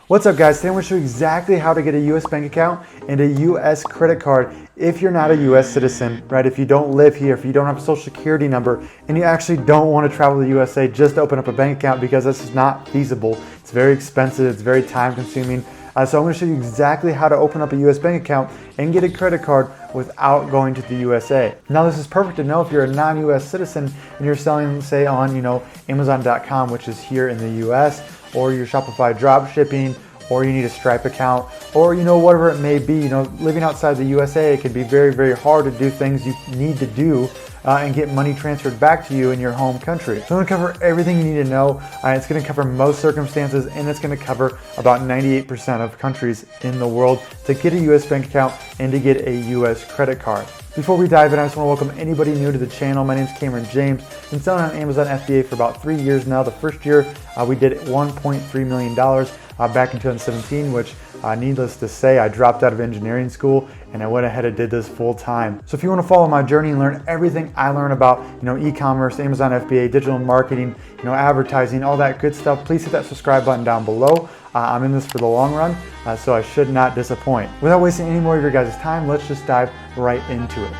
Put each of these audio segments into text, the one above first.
What's up guys, today I'm going to show you exactly how to get a US bank account and a US credit card if you're not a US citizen, right? If you don't live here, if you don't have a social security number, and you actually don't want to travel to the USA just to open up a bank account because this is not feasible. It's very expensive, it's very time consuming. So I'm going to show you exactly how to open up a US bank account and get a credit card without going to the USA. Now this is perfect to know if you're a non-US citizen and you're selling, say, on Amazon.com, which is here in the US, or your Shopify drop shipping, or you need a Stripe account, or whatever it may be. Living outside the USA, it can be very, very hard to do things you need to do and get money transferred back to you in your home country. So I'm gonna cover everything you need to know. It's gonna cover most circumstances, and it's gonna cover about 98% of countries in the world to get a US bank account and to get a US credit card. Before we dive in, I just want to welcome anybody new to the channel. My name is Cameron James. I've been selling on Amazon FBA for about 3 years now. The first year we did $1.3 million back in 2017, which needless to say, I dropped out of engineering school and I went ahead and did this full time. So if you want to follow my journey and learn everything I learn about e-commerce, Amazon FBA, digital marketing, advertising, all that good stuff, please hit that subscribe button down below. I'm in this for the long run, so I should not disappoint. Without wasting any more of your guys' time, let's just dive right into it.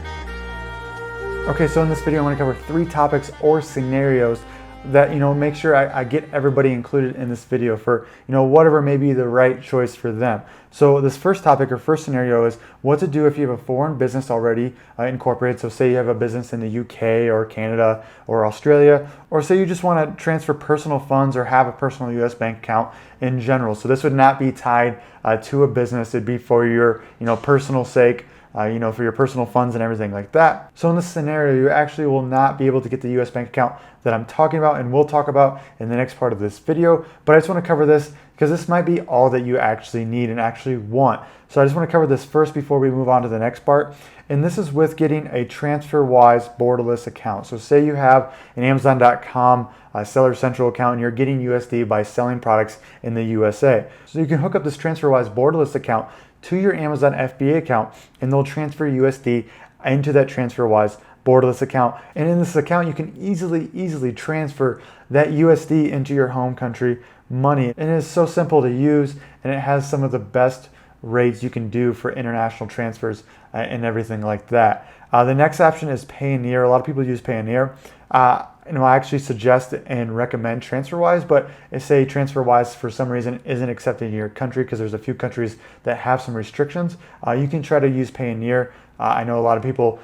Okay, so in this video, I'm going to cover 3 topics or scenarios that make sure I get everybody included in this video for whatever may be the right choice for them. So this first topic or first scenario is what to do if you have a foreign business already incorporated. So say you have a business in the UK or Canada or Australia, or say you just want to transfer personal funds or have a personal US bank account in general. So this would not be tied to a business. It'd be for your personal sake, for your personal funds and everything like that. So in this scenario, you actually will not be able to get the US bank account that I'm talking about and we'll talk about in the next part of this video. But I just want to cover this because this might be all that you actually need and actually want. So I just want to cover this first before we move on to the next part. And this is with getting a TransferWise borderless account. So say you have an Amazon.com Seller Central account and you're getting USD by selling products in the USA. So you can hook up this TransferWise borderless account to your Amazon FBA account and they'll transfer USD into that TransferWise borderless account. And in this account, you can easily transfer that USD into your home country money. And it's so simple to use, and it has some of the best rates you can do for international transfers and everything like that. The next option is Payoneer. A lot of people use Payoneer. I actually suggest and recommend TransferWise, but say TransferWise for some reason isn't accepted in your country because there's a few countries that have some restrictions. You can try to use Payoneer. I know a lot of people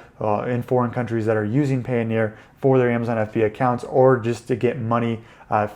in foreign countries that are using Payoneer for their Amazon FBA accounts or just to get money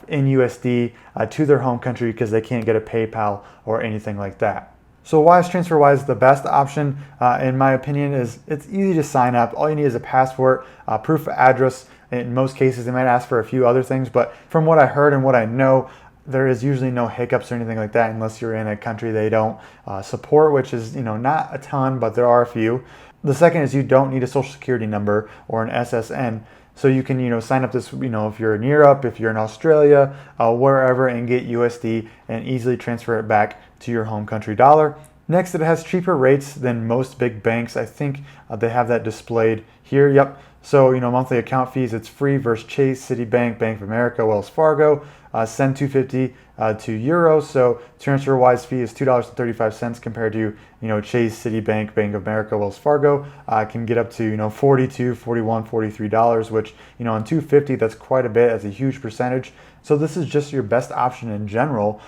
in USD to their home country because they can't get a PayPal or anything like that. So why is TransferWise the best option? In my opinion, is it's easy to sign up. All you need is a passport, proof of address. In most cases, they might ask for a few other things, but from what I heard and what I know, there is usually no hiccups or anything like that unless you're in a country they don't support, which is not a ton, but there are a few. The second is you don't need a social security number or an SSN. So you can sign up this, if you're in Europe, if you're in Australia, wherever, and get USD and easily transfer it back to your home country dollar. Next, it has cheaper rates than most big banks. I think they have that displayed here. Yep. So, monthly account fees, it's free versus Chase, Citibank, Bank of America, Wells Fargo, send 250 to euros. So TransferWise fee is $2.35 compared to, Chase, Citibank, Bank of America, Wells Fargo, can get up to, $42, $41, $43, which, on 250, that's quite a bit. That's a huge percentage. So this is just your best option in general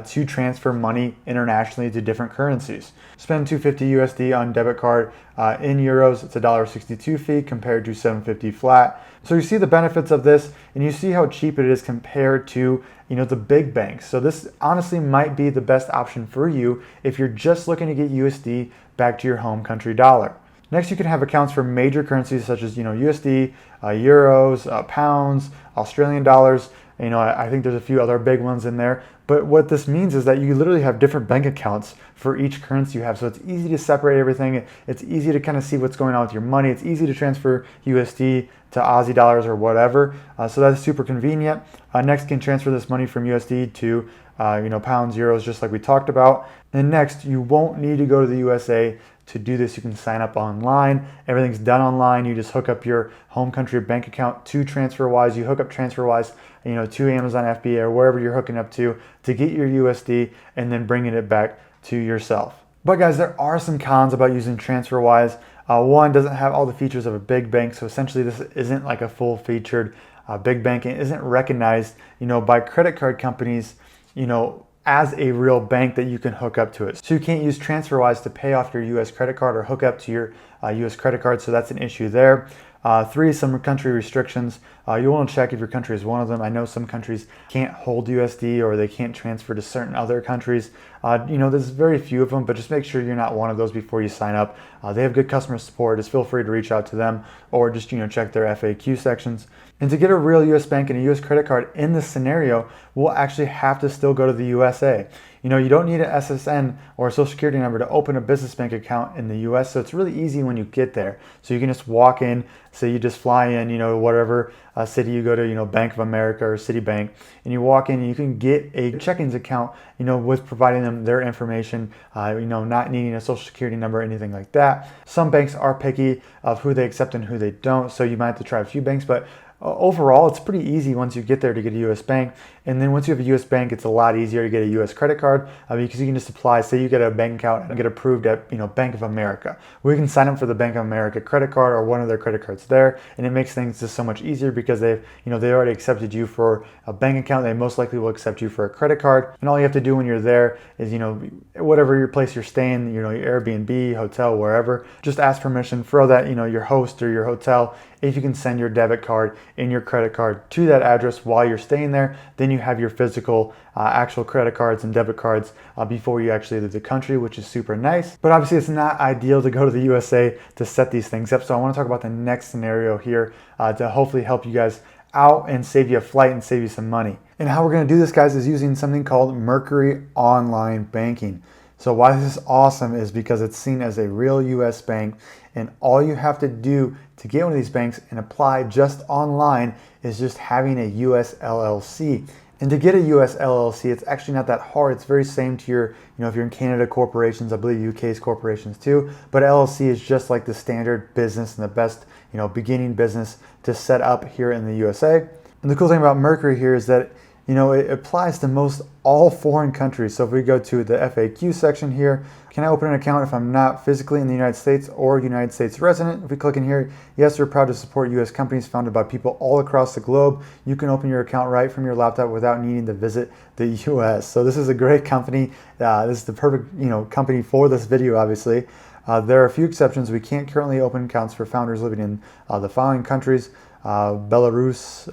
to transfer money internationally to different currencies. Spend $250 USD on debit card in euros. It's a $1.62 fee compared to $7.50 flat. So you see the benefits of this, and you see how cheap it is compared to the big banks. So this honestly might be the best option for you if you're just looking to get USD back to your home country dollar. Next, you can have accounts for major currencies such as USD, euros, pounds, Australian dollars. I think there's a few other big ones in there. But what this means is that you literally have different bank accounts for each currency you have. So it's easy to separate everything. It's easy to kind of see what's going on with your money. It's easy to transfer USD to Aussie dollars or whatever. So that's super convenient. Next, you can transfer this money from USD to pounds, euros, just like we talked about. And next, you won't need to go to the USA to do this. You can sign up online. Everything's done online. You just hook up your home country bank account to TransferWise. You hook up TransferWise to Amazon FBA or wherever you're hooking up to get your USD and then bringing it back to yourself. But guys, there are some cons about using TransferWise. One, doesn't have all the features of a big bank, so essentially this isn't like a full-featured big bank, and isn't recognized, by credit card companies, as a real bank that you can hook up to it. So you can't use TransferWise to pay off your US credit card or hook up to your US credit card, so that's an issue there. 3, some country restrictions. You want to check if your country is one of them. I know some countries can't hold USD or they can't transfer to certain other countries. There's very few of them, but just make sure you're not one of those before you sign up. They have good customer support. Just feel free to reach out to them or just check their FAQ sections. And to get a real US bank and a US credit card in this scenario, we'll actually have to still go to the USA. You don't need an SSN or a social security number to open a business bank account in the US, so it's really easy when you get there. So you can just walk in, say you just fly in, whatever city you go to, Bank of America or Citibank, and you walk in and you can get a checkings account, with providing them their information, not needing a social security number or anything like that. Some banks are picky of who they accept and who they don't, so you might have to try a few banks, but overall, it's pretty easy once you get there to get a US bank. And then once you have a US bank, it's a lot easier to get a US credit card because you can just apply, say you get a bank account and get approved at Bank of America. We can sign up for the Bank of America credit card or one of their credit cards there, and it makes things just so much easier because they already accepted you for a bank account. They most likely will accept you for a credit card. And all you have to do when you're there is, whatever your place you're staying, your Airbnb, hotel, wherever, just ask permission for that, your host or your hotel, if you can send your debit card and your credit card to that address while you're staying there. Then you have your physical actual credit cards and debit cards before you actually leave the country, which is super nice. But obviously it's not ideal to go to the USA to set these things up. So I want to talk about the next scenario here to hopefully help you guys out and save you a flight and save you some money. And how we're going to do this, guys, is using something called Mercury Online Banking. So why this is awesome is because it's seen as a real US bank, and all you have to do to get one of these banks and apply just online is just having a US LLC. And to get a US LLC, it's actually not that hard. It's very same to your, if you're in Canada, corporations, I believe UK's corporations too, but LLC is just like the standard business and the best, beginning business to set up here in the USA. And the cool thing about Mercury here is that it applies to most all foreign countries. So if we go to the FAQ section here, can I open an account if I'm not physically in the United States or United States resident? If we click in here, yes, we're proud to support U.S. companies founded by people all across the globe. You can open your account right from your laptop without needing to visit the U.S. So this is a great company. This is the perfect company for this video, obviously. There are a few exceptions. We can't currently open accounts for founders living in the following countries: Belarus,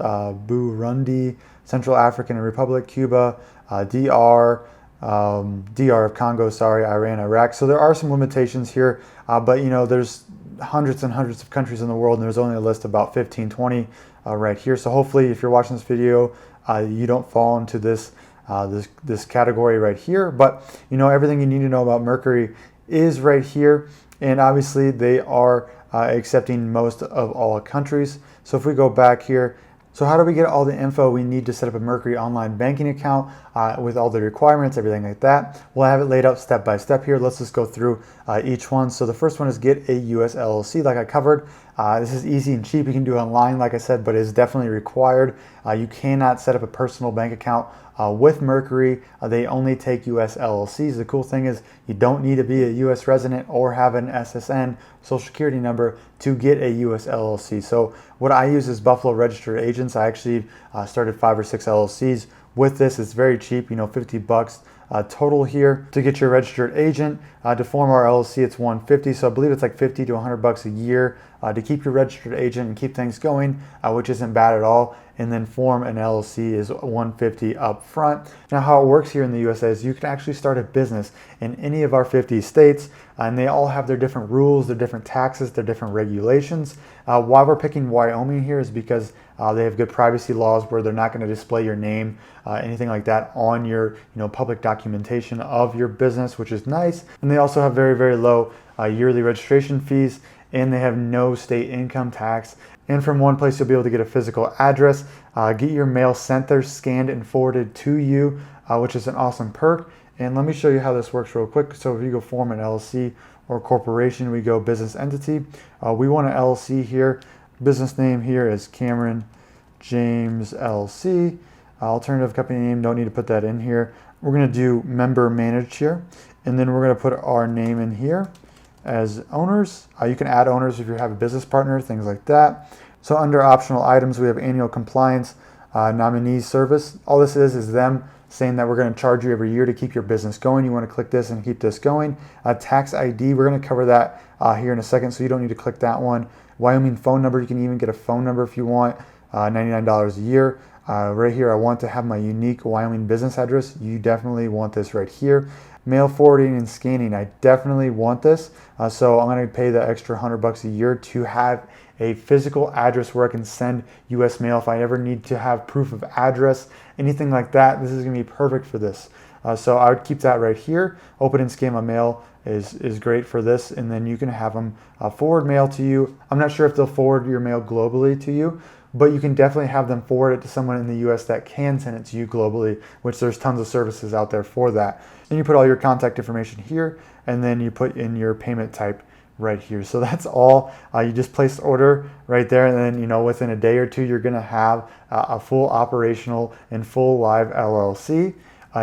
Burundi, Central African Republic, Cuba, DR of Congo, Iran, Iraq. So there are some limitations here, but there's hundreds and hundreds of countries in the world, and there's only a list of about 15, 20 right here. So hopefully, if you're watching this video, you don't fall into this category right here. But everything you need to know about Mercury is right here, and obviously they are accepting most of all countries. So if we go back here, so how do we get all the info we need to set up a Mercury online banking account with all the requirements, everything like that? We'll have it laid out step by step here. Let's just go through each one. So the first one is get a US LLC, like I covered. This is easy and cheap. You can do it online, like I said, but it's definitely required. You cannot set up a personal bank account with Mercury. They only take US LLCs. The cool thing is you don't need to be a US resident or have an SSN, social security number, to get a US LLC. So what I use is Buffalo Registered Agents. I actually started 5 or 6 LLCs with this. It's very cheap, $50 total here to get your registered agent. To form our LLC, it's $150. So I believe it's like $50 to $100 a year to keep your registered agent and keep things going, which isn't bad at all. And then form an LLC is $150 up front. Now how it works here in the USA is you can actually start a business in any of our 50 states, and they all have their different rules, their different taxes, their different regulations. Why we're picking Wyoming here is because they have good privacy laws where they're not going to display your name, anything like that, on your public documentation of your business, which is nice. And they also have very, very low yearly registration fees, and they have no state income tax. And from one place, you'll be able to get a physical address, get your mail sent there, scanned and forwarded to you, which is an awesome perk. And let me show you how this works real quick. So if you go form an LLC or corporation, we go business entity. We want an LLC here. Business name here is Cameron James LC. Alternative company name, don't need to put that in here. We're going to do member managed here, and then we're going to put our name in here as owners. You can add owners if you have a business partner, things like that. So under optional items, we have annual compliance, nominee service. All this is them saying that we're going to charge you every year to keep your business going. You want to click this and keep this going. Tax ID, we're going to cover that here in a second, so you don't need to click that one. Wyoming phone number, you can even get a phone number if you want, $99 a year. Right here, I want to have my unique Wyoming business address. You definitely want this right here. Mail forwarding and scanning, I definitely want this. So I'm going to pay the extra $100 a year to have a physical address where I can send US mail if I ever need to have proof of address, anything like that. This is going to be perfect for this. So I would keep that right here. Open and scan my mail is great for this, and then you can have them forward mail to you. I'm not sure if they'll forward your mail globally to you, but you can definitely have them forward it to someone in the US that can send it to you globally, which there's tons of services out there for that. And you put all your contact information here, and then you put in your payment type right here. So that's all. You just place the order right there, and then within a day or two you're going to have a full operational and full live LLC.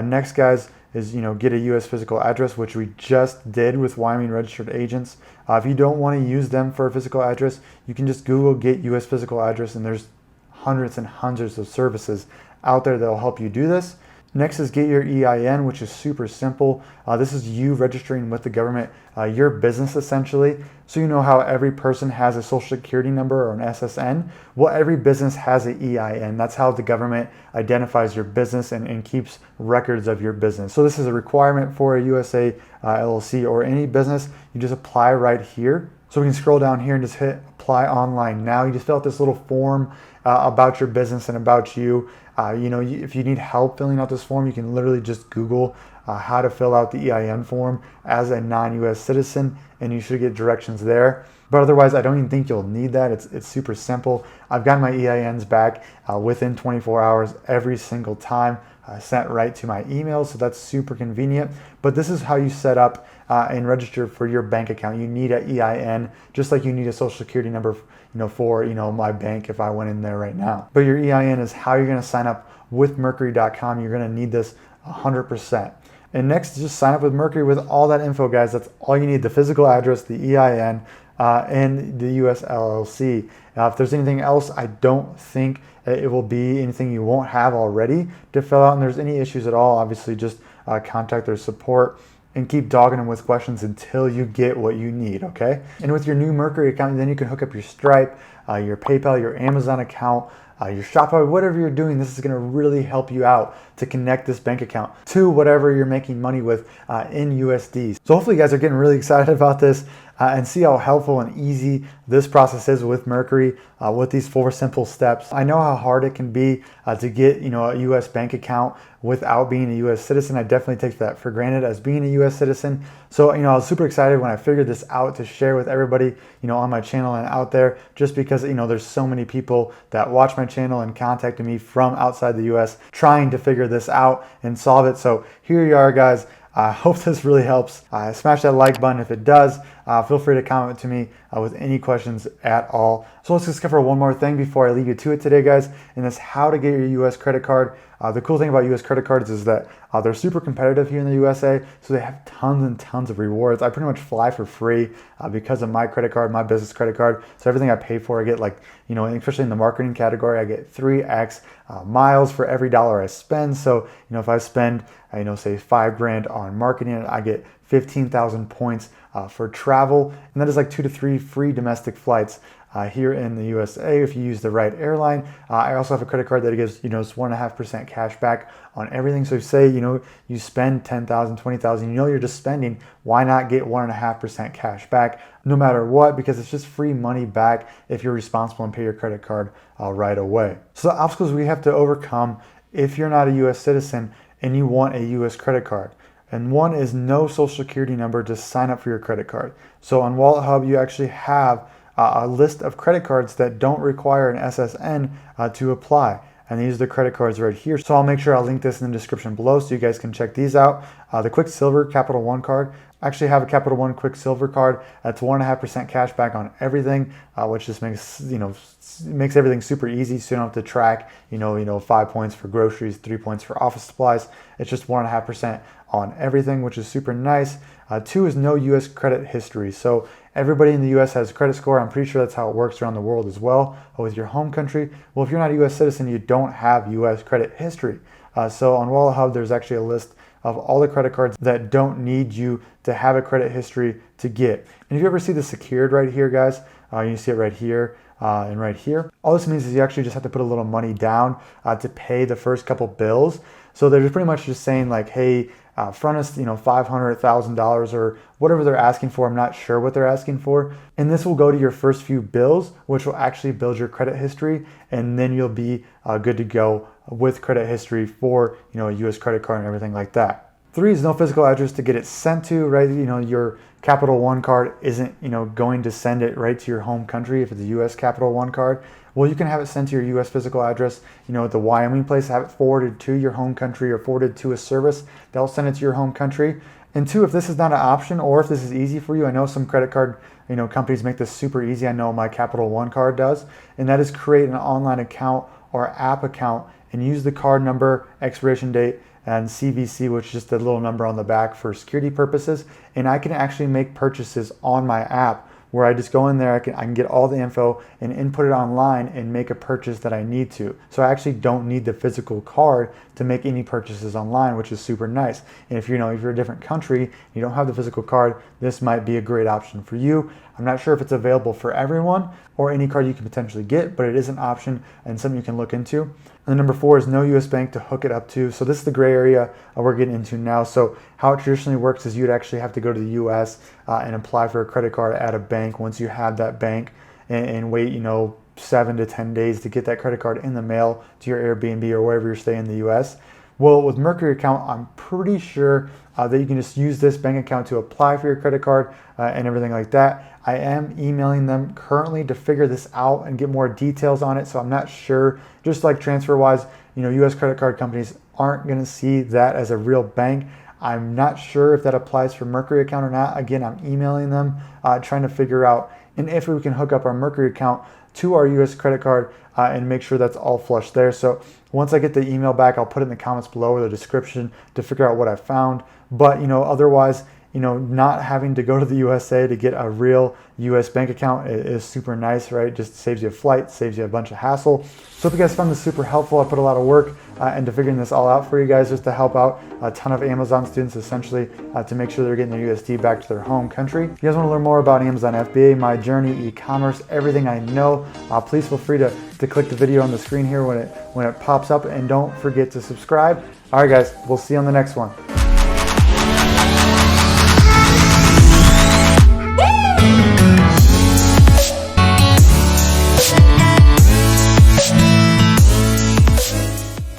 Next, guys, is get a US physical address, which we just did with Wyoming registered agents. If you don't want to use them for a physical address, you can just Google get US physical address, and there's hundreds and hundreds of services out there that will help you do this. Next is get your EIN, which is super simple. This is you registering with the government, your business essentially. So you know how every person has a social security number or an SSN? Well, every business has an EIN. That's how the government identifies your business and keeps records of your business. So this is a requirement for a USA LLC or any business. You just apply right here. So we can scroll down here and just hit apply online now. You just fill out this little form about your business and about you. If you need help filling out this form, you can literally just Google how to fill out the EIN form as a non-US citizen, and you should get directions there. But otherwise, I don't even think you'll need that. It's super simple. I've gotten my EINs back within 24 hours every single time, sent right to my email, so that's super convenient. But this is how you set up and register for your bank account. You need an EIN, just like you need a social security number for my bank if I went in there right now. But your EIN is how you're going to sign up with Mercury.com. You're going to need this 100%. And next, just sign up with Mercury with all that info, guys. That's all you need: the physical address, the EIN, and the US LLC. If there's anything else, I don't think it will be anything you won't have already to fill out. And there's any issues at all, obviously just contact their support and keep dogging them with questions until you get what you need, okay? And with your new Mercury account, then you can hook up your Stripe, your PayPal, your Amazon account, your Shopify, whatever you're doing. This is going to really help you out to connect this bank account to whatever you're making money with in USD. So hopefully you guys are getting really excited about this and see how helpful and easy this process is with Mercury with these 4 simple steps. I know how hard it can be to get a US bank account without being a US citizen. I definitely take that for granted as being a US citizen. So I was super excited when I figured this out to share with everybody on my channel and out there, just because there's so many people that watch my channel and contacted me from outside the US trying to figure this out and solve it. So here you are, guys. I hope this really helps. Smash that like button if it does. Feel free to comment to me with any questions at all. So let's just cover one more thing before I leave you to it today, guys, and that's how to get your US credit card. The cool thing about US credit cards is that they're super competitive here in the USA, so they have tons and tons of rewards. I pretty much fly for free because of my credit card, my business credit card. So everything I pay for, I get especially in the marketing category, I get 3x miles for every dollar I spend. So, if I spend, say $5,000 on marketing, I get 15,000 points for travel, and that is like 2 to 3 free domestic flights here in the USA if you use the right airline. I also have a credit card that gives 1.5% cash back on everything. So say you spend 10,000, 20,000, you're just spending, why not get 1.5% cash back no matter what? Because it's just free money back if you're responsible and pay your credit card right away. So the obstacles we have to overcome if you're not a US citizen and you want a US credit card. And one is no social security number to sign up for your credit card. So on Wallet Hub, you actually have a list of credit cards that don't require an SSN to apply. and these are the credit cards right here. So I'll make sure I'll link this in the description below so you guys can check these out. The Quicksilver Capital One card. I actually have a Capital One Quicksilver card. That's 1.5% cash back on everything, which just makes everything super easy. So you don't have to track, 5 points for groceries, 3 points for office supplies. It's just 1.5% on everything, which is super nice. 2 is no U.S. credit history. So everybody in the U.S. has a credit score. I'm pretty sure that's how it works around the world as well with your home country. Well, if you're not a U.S. citizen, you don't have U.S. credit history. So on Wallet Hub, there's actually a list of all the credit cards that don't need you to have a credit history to get. And if you ever see the secured right here, guys, you see it right here and right here. All this means is you actually just have to put a little money down to pay the first couple bills. So they're pretty much just saying like, hey, front us, $500, $1,000 or whatever they're asking for. I'm not sure what they're asking for. And this will go to your first few bills, which will actually build your credit history. And then you'll be good to go with credit history for, a U.S. credit card and everything like that. 3 is no physical address to get it sent to, right? Your Capital One card isn't, going to send it right to your home country if it's a U.S. Capital One card. Well, you can have it sent to your U.S. physical address, at the Wyoming place, have it forwarded to your home country or forwarded to a service. They'll send it to your home country. And 2, if this is not an option or if this is easy for you, I know some credit card, companies make this super easy. I know my Capital One card does, and that is create an online account or app account and use the card number, expiration date, and CVC, which is just a little number on the back for security purposes. And I can actually make purchases on my app where I just go in there, I can get all the info and input it online and make a purchase that I need to. So I actually don't need the physical card to make any purchases online, which is super nice. And if you're a different country, you don't have the physical card, this might be a great option for you. I'm not sure if it's available for everyone or any card you can potentially get, but it is an option and something you can look into. And then number 4 is no U.S. bank to hook it up to. So this is the gray area we're getting into now. So how it traditionally works is you'd actually have to go to the U.S. And apply for a credit card at a bank once you have that bank and wait, 7 to 10 days to get that credit card in the mail to your Airbnb or wherever you're staying in the U.S. Well, with Mercury account, I'm pretty sure that you can just use this bank account to apply for your credit card and everything like that. I am emailing them currently to figure this out and get more details on it. So I'm not sure, just like TransferWise, U.S. credit card companies aren't going to see that as a real bank. I'm not sure if that applies for Mercury account or not. Again, I'm emailing them, trying to figure out and if we can hook up our Mercury account to our U.S. credit card and make sure that's all flush there. So once I get the email back, I'll put it in the comments below or the description to figure out what I found. But otherwise, not having to go to the USA to get a real US bank account is super nice, right? Just saves you a flight, saves you a bunch of hassle. So if you guys found this super helpful, I put a lot of work into figuring this all out for you guys just to help out a ton of Amazon students essentially to make sure they're getting their USD back to their home country. If you guys want to learn more about Amazon FBA, my journey, e-commerce, everything I know, please feel free to click the video on the screen here when it pops up, and don't forget to subscribe. All right, guys, we'll see you on the next one.